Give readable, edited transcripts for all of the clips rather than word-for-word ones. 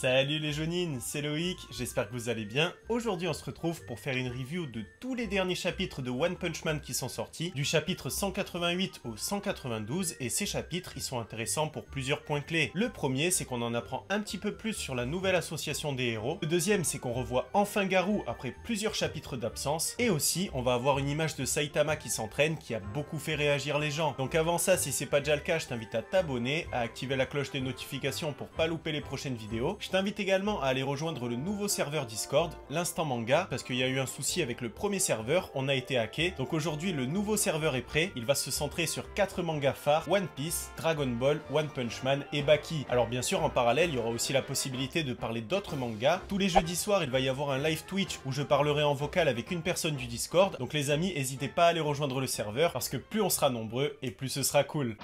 Salut les jaunines, c'est Loïc, j'espère que vous allez bien. Aujourd'hui on se retrouve pour faire une review de tous les derniers chapitres de One Punch Man qui sont sortis, du chapitre 188 au 192, et ces chapitres ils sont intéressants pour plusieurs points clés. Le premier c'est qu'on en apprend un petit peu plus sur la nouvelle association des héros. Le deuxième c'est qu'on revoit enfin Garou après plusieurs chapitres d'absence. Et aussi on va avoir une image de Saitama qui s'entraîne qui a beaucoup fait réagir les gens. Donc avant ça, si c'est pas déjà le cas, je t'invite à t'abonner, à activer la cloche des notifications pour pas louper les prochaines vidéos. Je t'invite également à aller rejoindre le nouveau serveur Discord, l'Instant Manga, parce qu'il y a eu un souci avec le premier serveur, on a été hacké. Donc aujourd'hui le nouveau serveur est prêt, il va se centrer sur 4 mangas phares, One Piece, Dragon Ball, One Punch Man et Baki. Alors bien sûr en parallèle il y aura aussi la possibilité de parler d'autres mangas. Tous les jeudis soirs il va y avoir un live Twitch où je parlerai en vocal avec une personne du Discord. Donc les amis, n'hésitez pas à aller rejoindre le serveur parce que plus on sera nombreux et plus ce sera cool.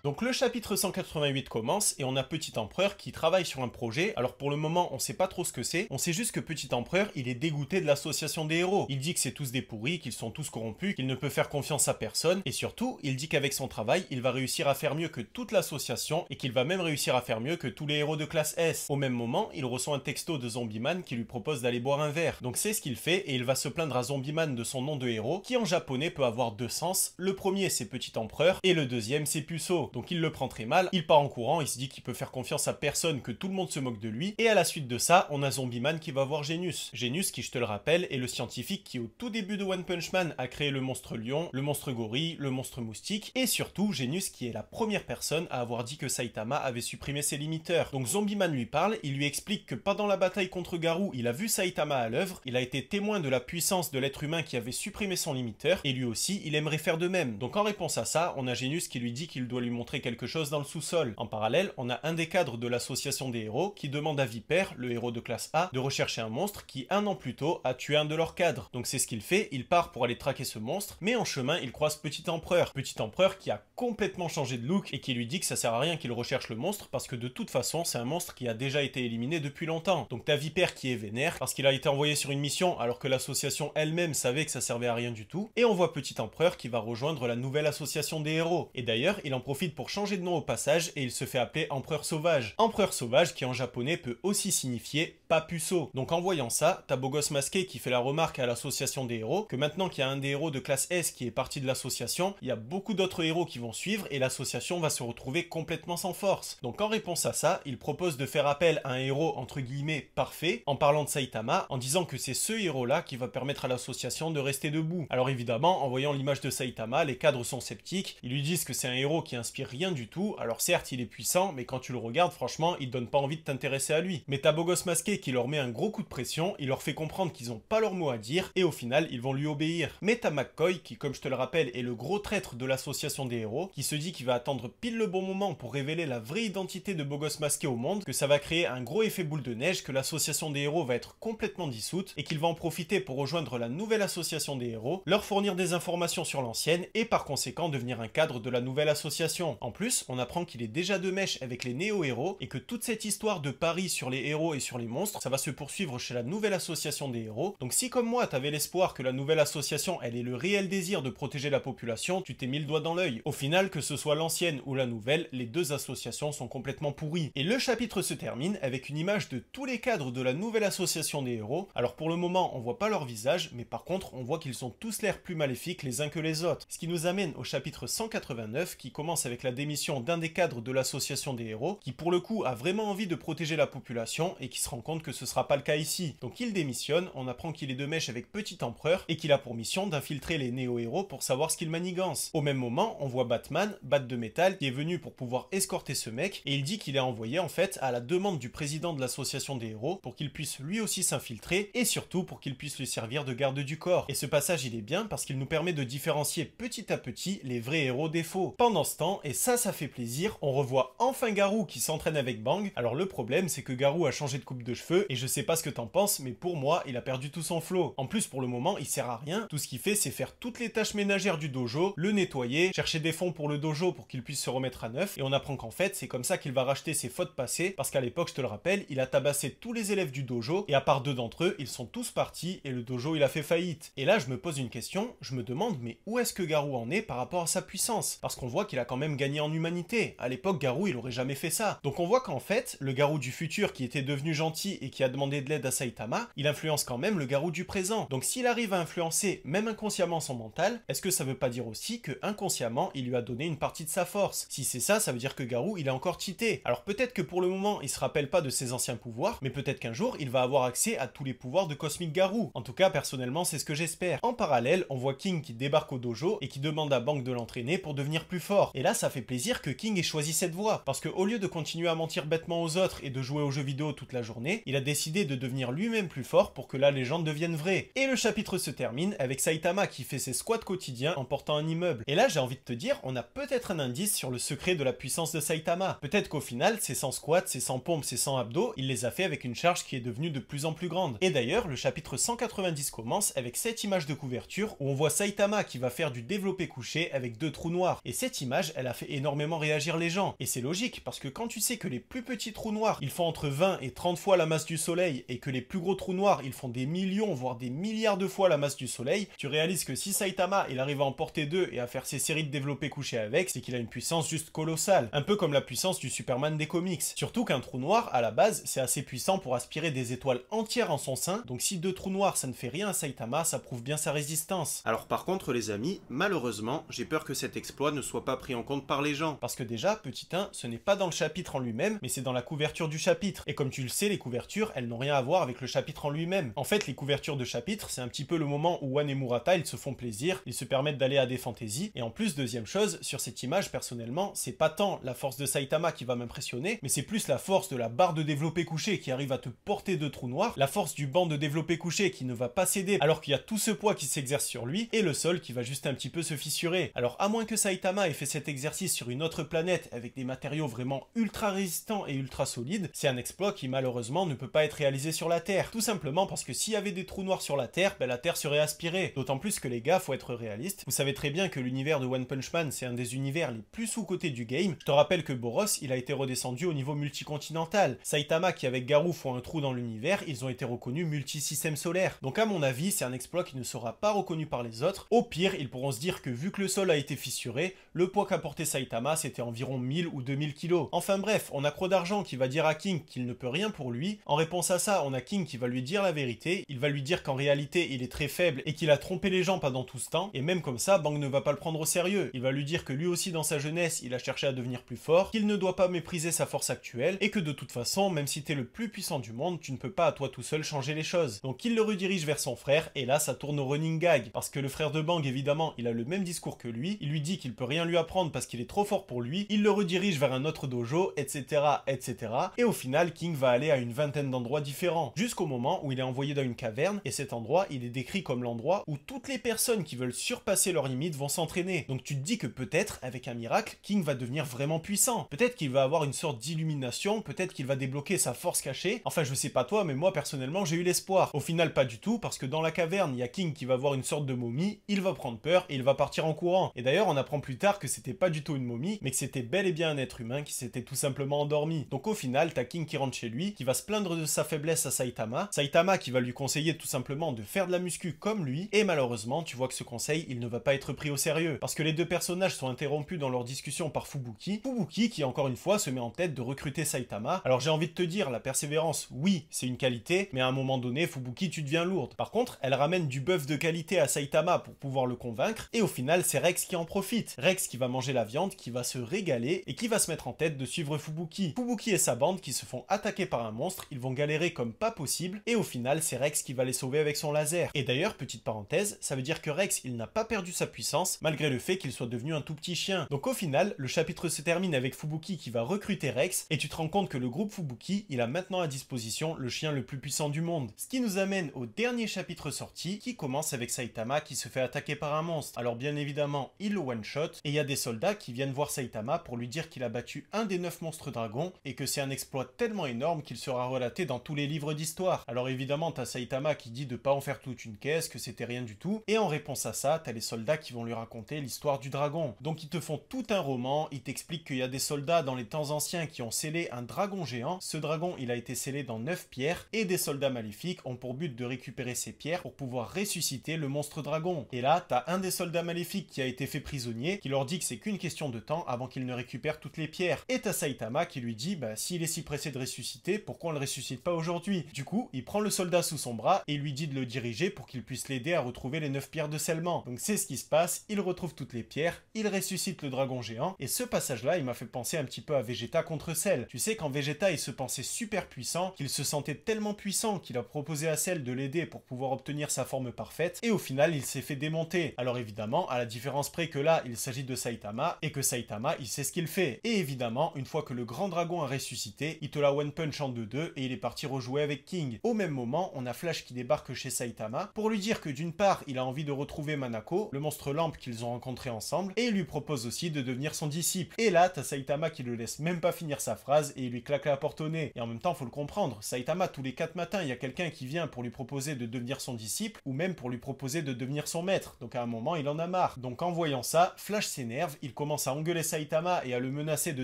Donc le chapitre 188 commence et on a Petit Empereur qui travaille sur un projet. Alors pour le moment on sait pas trop ce que c'est, on sait juste que Petit Empereur il est dégoûté de l'association des héros. Il dit que c'est tous des pourris, qu'ils sont tous corrompus, qu'il ne peut faire confiance à personne, et surtout il dit qu'avec son travail il va réussir à faire mieux que toute l'association et qu'il va même réussir à faire mieux que tous les héros de classe S. Au même moment il reçoit un texto de Zombieman qui lui propose d'aller boire un verre. Donc c'est ce qu'il fait et il va se plaindre à Zombieman de son nom de héros qui en japonais peut avoir deux sens. Le premier c'est Petit Empereur et le deuxième c'est Puceau. Donc il le prend très mal, il part en courant, il se dit qu'il peut faire confiance à personne, que tout le monde se moque de lui, et à la suite de ça, on a Zombieman qui va voir Genos. Genos qui, je te le rappelle, est le scientifique qui au tout début de One Punch Man a créé le monstre lion, le monstre gorille, le monstre moustique, et surtout Genos qui est la première personne à avoir dit que Saitama avait supprimé ses limiteurs. Donc Zombieman lui parle, il lui explique que pendant la bataille contre Garou, il a vu Saitama à l'œuvre, il a été témoin de la puissance de l'être humain qui avait supprimé son limiteur, et lui aussi, il aimerait faire de même. Donc en réponse à ça, on a Genos qui lui dit qu'il doit lui montrer quelque chose dans le sous-sol. En parallèle, on a un des cadres de l'association des héros qui demande à Viper, le héros de classe A, de rechercher un monstre qui, un an plus tôt, a tué un de leurs cadres. Donc c'est ce qu'il fait, il part pour aller traquer ce monstre, mais en chemin, il croise Petit Empereur. Petit Empereur qui a complètement changé de look et qui lui dit que ça sert à rien qu'il recherche le monstre parce que de toute façon, c'est un monstre qui a déjà été éliminé depuis longtemps. Donc t'as Viper qui est vénère parce qu'il a été envoyé sur une mission alors que l'association elle-même savait que ça servait à rien du tout. Et on voit Petit Empereur qui va rejoindre la nouvelle association des héros. Et d'ailleurs, il en profite pour changer de nom au passage et il se fait appeler Empereur Sauvage. Empereur Sauvage qui en japonais peut aussi signifier pas puceau. Donc en voyant ça, t'as Beau Gosse Masqué qui fait la remarque à l'association des héros que maintenant qu'il y a un des héros de classe S qui est parti de l'association, il y a beaucoup d'autres héros qui vont suivre et l'association va se retrouver complètement sans force. Donc en réponse à ça, il propose de faire appel à un héros entre guillemets parfait en parlant de Saitama, en disant que c'est ce héros là qui va permettre à l'association de rester debout. Alors évidemment, en voyant l'image de Saitama, les cadres sont sceptiques, ils lui disent que c'est un héros qui inspire rien du tout. Alors certes il est puissant, mais quand tu le regardes franchement il donne pas envie de t'intéresser à lui. Mais t'as Beau Gosse Masqué qui leur met un gros coup de pression, il leur fait comprendre qu'ils ont pas leur mot à dire et au final ils vont lui obéir. Mais t'as McCoy qui, comme je te le rappelle, est le gros traître de l'association des héros, qui se dit qu'il va attendre pile le bon moment pour révéler la vraie identité de Beau Gosse Masqué au monde, que ça va créer un gros effet boule de neige, que l'association des héros va être complètement dissoute et qu'il va en profiter pour rejoindre la nouvelle association des héros, leur fournir des informations sur l'ancienne et par conséquent devenir un cadre de la nouvelle association. En plus, on apprend qu'il est déjà de mèche avec les néo-héros et que toute cette histoire de pari sur les héros et sur les monstres, ça va se poursuivre chez la nouvelle association des héros. Donc si comme moi t'avais l'espoir que la nouvelle association elle ait le réel désir de protéger la population, tu t'es mis le doigt dans l'œil. Au final, que ce soit l'ancienne ou la nouvelle, les deux associations sont complètement pourries. Et le chapitre se termine avec une image de tous les cadres de la nouvelle association des héros. Alors pour le moment on voit pas leur visage, mais par contre on voit qu'ils ont tous l'air plus maléfiques les uns que les autres. Ce qui nous amène au chapitre 189 qui commence avec la démission d'un des cadres de l'association des héros, qui pour le coup a vraiment envie de protéger la population et qui se rend compte que ce sera pas le cas ici. Donc il démissionne, on apprend qu'il est de mèche avec Petit Empereur et qu'il a pour mission d'infiltrer les néo-héros pour savoir ce qu'il manigance. Au même moment, on voit Batman, Bat de métal, qui est venu pour pouvoir escorter ce mec et il dit qu'il est envoyé en fait à la demande du président de l'association des héros pour qu'il puisse lui aussi s'infiltrer et surtout pour qu'il puisse lui servir de garde du corps. Et ce passage il est bien parce qu'il nous permet de différencier petit à petit les vrais héros des faux. Pendant ce temps, et ça fait plaisir, on revoit enfin Garou qui s'entraîne avec Bang. Alors le problème c'est que Garou a changé de coupe de cheveux feu, et je sais pas ce que t'en penses, mais pour moi, il a perdu tout son flow. En plus, pour le moment, il sert à rien. Tout ce qu'il fait, c'est faire toutes les tâches ménagères du dojo, le nettoyer, chercher des fonds pour le dojo pour qu'il puisse se remettre à neuf, et on apprend qu'en fait, c'est comme ça qu'il va racheter ses fautes passées, parce qu'à l'époque, je te le rappelle, il a tabassé tous les élèves du dojo, et à part 2 d'entre eux, ils sont tous partis, et le dojo, il a fait faillite. Et là, je me pose une question, je me demande, mais où est-ce que Garou en est par rapport à sa puissance? Parce qu'on voit qu'il a quand même gagné en humanité. À l'époque, Garou, il aurait jamais fait ça. Donc on voit qu'en fait, le Garou du futur qui était devenu gentil et qui a demandé de l'aide à Saitama, il influence quand même le Garou du présent. Donc s'il arrive à influencer même inconsciemment son mental, est-ce que ça veut pas dire aussi que inconsciemment, il lui a donné une partie de sa force? Si c'est ça, ça veut dire que Garou, il est encore cheaté. Alors peut-être que pour le moment, il se rappelle pas de ses anciens pouvoirs, mais peut-être qu'un jour, il va avoir accès à tous les pouvoirs de Cosmic Garou. En tout cas, personnellement, c'est ce que j'espère. En parallèle, on voit King qui débarque au dojo et qui demande à Bang de l'entraîner pour devenir plus fort. Et là, ça fait plaisir que King ait choisi cette voie, parce que au lieu de continuer à mentir bêtement aux autres et de jouer aux jeux vidéo toute la journée, il a décidé de devenir lui-même plus fort pour que la légende devienne vraie. Et le chapitre se termine avec Saitama qui fait ses squats quotidiens en portant un immeuble. Et là, j'ai envie de te dire, on a peut-être un indice sur le secret de la puissance de Saitama. Peut-être qu'au final, ses 100 squats, ses 100 pompes, ses 100 abdos, il les a fait avec une charge qui est devenue de plus en plus grande. Et d'ailleurs, le chapitre 190 commence avec cette image de couverture où on voit Saitama qui va faire du développé couché avec 2 trous noirs. Et cette image, elle a fait énormément réagir les gens. Et c'est logique, parce que quand tu sais que les plus petits trous noirs, ils font entre 20 et 30 fois la masse du soleil, et que les plus gros trous noirs, ils font des millions, voire des milliards de fois la masse du soleil, tu réalises que si Saitama, il arrive à en porter 2 et à faire ses séries de développé couché avec, c'est qu'il a une puissance juste colossale. Un peu comme la puissance du Superman des comics. Surtout qu'un trou noir, à la base, c'est assez puissant pour aspirer des étoiles entières en son sein, donc si 2 trous noirs, ça ne fait rien à Saitama, ça prouve bien sa résistance. Alors par contre les amis, malheureusement, j'ai peur que cet exploit ne soit pas pris en compte par les gens. Parce que déjà, petit 1, ce n'est pas dans le chapitre en lui-même, mais c'est dans la couverture du chapitre. Et comme tu le sais, les couvertures, elles n'ont rien à voir avec le chapitre en lui-même. En fait, les couvertures de chapitre, c'est un petit peu le moment où Wan et Murata, ils se font plaisir, ils se permettent d'aller à des fantaisies. Et en plus, deuxième chose, sur cette image, personnellement, c'est pas tant la force de Saitama qui va m'impressionner, mais c'est plus la force de la barre de développé couché qui arrive à te porter 2 trous noirs, la force du banc de développé couché qui ne va pas céder alors qu'il y a tout ce poids qui s'exerce sur lui, et le sol qui va juste un petit peu se fissurer. Alors à moins que Saitama ait fait cet exercice sur une autre planète avec des matériaux vraiment ultra résistants et ultra solides, c'est un exploit qui malheureusement ne peut pas être réalisé sur la Terre. Tout simplement parce que s'il y avait des trous noirs sur la Terre, la Terre serait aspirée. D'autant plus que les gars, faut être réaliste. Vous savez très bien que l'univers de One Punch Man, c'est un des univers les plus sous-cotés du game. Je te rappelle que Boros, il a été redescendu au niveau multicontinental. Saitama qui avec Garou font un trou dans l'univers, ils ont été reconnus multi-système solaire. Donc à mon avis, c'est un exploit qui ne sera pas reconnu par les autres. Au pire, ils pourront se dire que vu que le sol a été fissuré, le poids qu'a porté Saitama, c'était environ 1000 ou 2000 kilos. Enfin bref, on a Croc d'Argent qui va dire à King qu'il ne peut rien pour lui. En réponse à ça, on a King qui va lui dire la vérité. Il va lui dire qu'en réalité, il est très faible et qu'il a trompé les gens pendant tout ce temps. Et même comme ça, Bang ne va pas le prendre au sérieux. Il va lui dire que lui aussi dans sa jeunesse, il a cherché à devenir plus fort, qu'il ne doit pas mépriser sa force actuelle et que de toute façon, même si t'es le plus puissant du monde, tu ne peux pas à toi tout seul changer les choses. Donc il le redirige vers son frère et là, ça tourne au running gag parce que le frère de Bang, évidemment, il a le même discours que lui. Il lui dit qu'il peut rien lui apprendre parce qu'il est trop fort pour lui. Il le redirige vers un autre dojo, etc., etc. Et au final, King va aller à une vingtaine d'endroits différents jusqu'au moment où il est envoyé dans une caverne et cet endroit, il est décrit comme l'endroit où toutes les personnes qui veulent surpasser leurs limites vont s'entraîner. Donc tu te dis que peut-être, avec un miracle, King va devenir vraiment puissant. Peut-être qu'il va avoir une sorte d'illumination, peut-être qu'il va débloquer sa force cachée. Enfin, je sais pas toi, mais moi personnellement, j'ai eu l'espoir. Au final, pas du tout, parce que dans la caverne, il y a King qui va voir une sorte de momie, il va prendre peur et il va partir en courant. Et d'ailleurs, on apprend plus tard que c'était pas du tout une momie, mais que c'était bel et bien un être humain qui s'était tout simplement endormi. Donc au final, t'as King qui rentre chez lui, qui va se plaindre de sa faiblesse à Saitama. Saitama qui va lui conseiller tout simplement de faire de la muscu comme lui, et malheureusement, tu vois que ce conseil, il ne va pas être pris au sérieux, parce que les deux personnages sont interrompus dans leur discussion par Fubuki. Fubuki qui, encore une fois, se met en tête de recruter Saitama. Alors j'ai envie de te dire, la persévérance, oui, c'est une qualité, mais à un moment donné, Fubuki, tu deviens lourde. Par contre, elle ramène du bœuf de qualité à Saitama pour pouvoir le convaincre, et au final, c'est Rex qui en profite. Rex qui va manger la viande, qui va se régaler, et qui va se mettre en tête de suivre Fubuki. Fubuki et sa bande qui se font attaquer par un monstre, ils vont galérer comme pas possible, et au final, c'est Rex qui va les sauver avec son laser. Et d'ailleurs, petite parenthèse, ça veut dire que Rex, il n'a pas perdu sa puissance, malgré le fait qu'il soit devenu un tout petit chien. Donc au final, le chapitre se termine avec Fubuki qui va recruter Rex, et tu te rends compte que le groupe Fubuki, il a maintenant à disposition le chien le plus puissant du monde. Ce qui nous amène au dernier chapitre sorti, qui commence avec Saitama qui se fait attaquer par un monstre. Alors bien évidemment, il le one-shot, et il y a des soldats qui viennent voir Saitama pour lui dire qu'il a battu un des 9 monstres dragons, et que c'est un exploit tellement énorme qu'il sera relaté dans tous les livres d'histoire. Alors évidemment, t'as Saitama qui dit de pas en faire toute une caisse, que c'était rien du tout, et en réponse à ça, t'as les soldats qui vont lui raconter l'histoire du dragon. Donc ils te font tout un roman, ils t'expliquent qu'il y a des soldats dans les temps anciens qui ont scellé un dragon géant. Ce dragon, il a été scellé dans 9 pierres, et des soldats maléfiques ont pour but de récupérer ces pierres pour pouvoir ressusciter le monstre dragon. Et là, t'as un des soldats maléfiques qui a été fait prisonnier, qui leur dit que c'est qu'une question de temps avant qu'il ne récupère toutes les pierres. Et t'as Saitama qui lui dit, bah s'il est si pressé de ressusciter, pourquoi on le ressuscite pas aujourd'hui? Du coup, il prend le soldat sous son bras et lui dit de le diriger pour qu'il puisse l'aider à retrouver les 9 pierres de scellement. Donc c'est ce qui se passe, il retrouve toutes les pierres, il ressuscite le dragon géant, et ce passage-là, il m'a fait penser un petit peu à Vegeta contre Cell. Tu sais, quand Vegeta, il se pensait super puissant, qu'il se sentait tellement puissant qu'il a proposé à Cell de l'aider pour pouvoir obtenir sa forme parfaite, et au final, il s'est fait démonter. Alors évidemment, à la différence près que là, il s'agit de Saitama, et que Saitama, il sait ce qu'il fait. Et évidemment, une fois que le grand dragon a ressuscité, il te la one punch en 2-2, et il est parti rejouer avec King. Au même moment, on a Flash qui débarque chez Saitama, pour lui dire que d'une part, il a envie de retrouver Manako, le monstre lampe qu'ils ont rencontré ensemble, et il lui propose aussi de devenir son disciple. Et là, t'as Saitama qui le laisse même pas finir sa phrase, et il lui claque la porte au nez. Et en même temps, faut le comprendre, Saitama, tous les 4 matins, il y a quelqu'un qui vient pour lui proposer de devenir son disciple, ou même pour lui proposer de devenir son maître. Donc à un moment, il en a marre. Donc en voyant ça, Flash s'énerve, il commence à engueuler Saitama et à le menacer de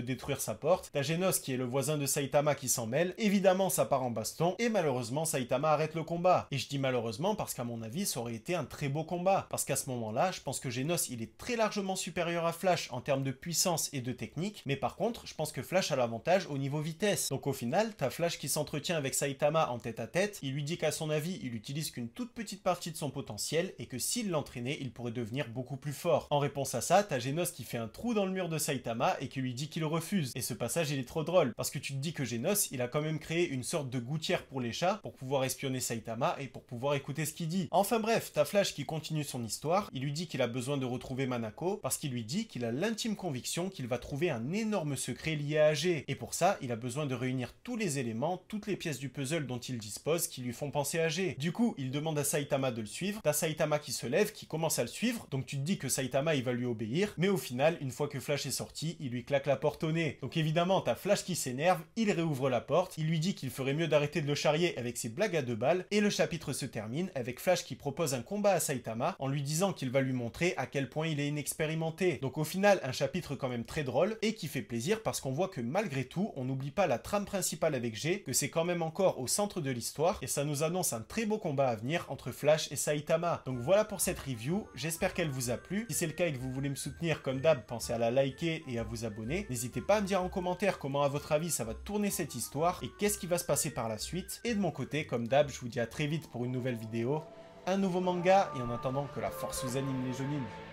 détruire sa porte. T'as Genos qui est le voisin de Saitama qui s'en mêle, évidemment ça part en baston, et malheureusement Saitama arrête le combat. Et je dis malheureusement parce qu'à mon avis, ça aurait été un très beau combat. Parce qu'à ce moment-là, je pense que Genos, il est très largement supérieur à Flash en termes de puissance et de technique, mais par contre, je pense que Flash a l'avantage au niveau vitesse. Donc au final, t'as Flash qui s'entretient avec Saitama en tête à tête, il lui dit qu'à son avis, il utilise qu'une toute petite partie de son potentiel, et que s'il l'entraînait, il pourrait devenir beaucoup plus fort. En réponse à ça, t'as Genos qui fait un trou dans le mur de Saitama et qui lui dit qu'il refuse. Et ce passage, il est trop drôle, parce que tu te dis que Genos, il a quand même créé une sorte de gouttière pour les chats, pour pouvoir espionner Saitama et pour pouvoir écouter ce qu'il dit. Enfin bref, t'as Flash qui continue son histoire, il lui dit qu'il a besoin de retrouver Manako, parce qu'il lui dit qu'il a l'intime conviction qu'il va trouver un énorme secret lié à AG. Et pour ça, il a besoin de réunir tous les éléments, toutes les pièces du puzzle dont il dispose qui lui font penser à AG. Du coup, il demande à Saitama de le suivre, t'as Saitama qui se lève, qui commence à le suivre, donc tu te dis que Saitama il va lui obéir, mais au final, une fois que Flash est sorti, il lui claque la porte au nez. Donc évidemment, t'as Flash qui s'énerve, il réouvre la porte, il lui dit qu'il ferait mieux d'arrêter de le charrier avec ses blagues à 2 balles, et le chapitre se termine avec Flash qui propose un combat à Saitama en lui disant qu'il va lui montrer à quel point il est inexpérimenté. Donc au final, un chapitre quand même très drôle et qui fait plaisir parce qu'on voit que malgré tout, on n'oublie pas la trame principale avec G, que c'est quand même encore au centre de l'histoire, et ça nous annonce un très beau combat à venir entre Flash et Saitama. Donc voilà pour cette review, j'espère qu'elle vous a plu. Si c'est le cas et que vous voulez me soutenir comme d'hab, pensez à la liker et à vous abonner. N'hésitez pas à me dire en commentaire comment à votre avis ça va tourner cette histoire et qu'est-ce qui va se passer par la suite. Et de mon côté, comme d'hab, je vous dis à très vite pour une nouvelle vidéo, un nouveau manga, et en attendant que la force vous anime les jeunes.